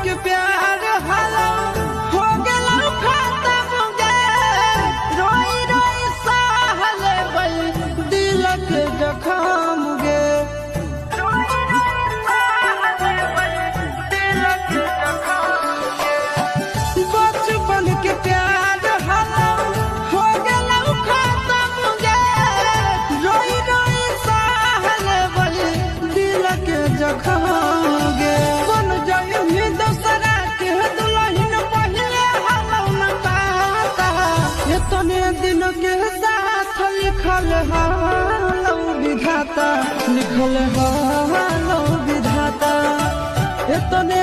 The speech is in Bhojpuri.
के प्यार हालो हो गेलो खत्म गे रोई रोई सहले बल दिल के जखम गे बचपन के प्यार हालो हो गेलो खत्म गे रोई रोई सहले बल दिल के जखम गे बन जाई दूसरा के दुल्हन पहले हालो न पाता इतने दिन के साथ लिखल हालो विधाता लिखल हालो विधाता इतने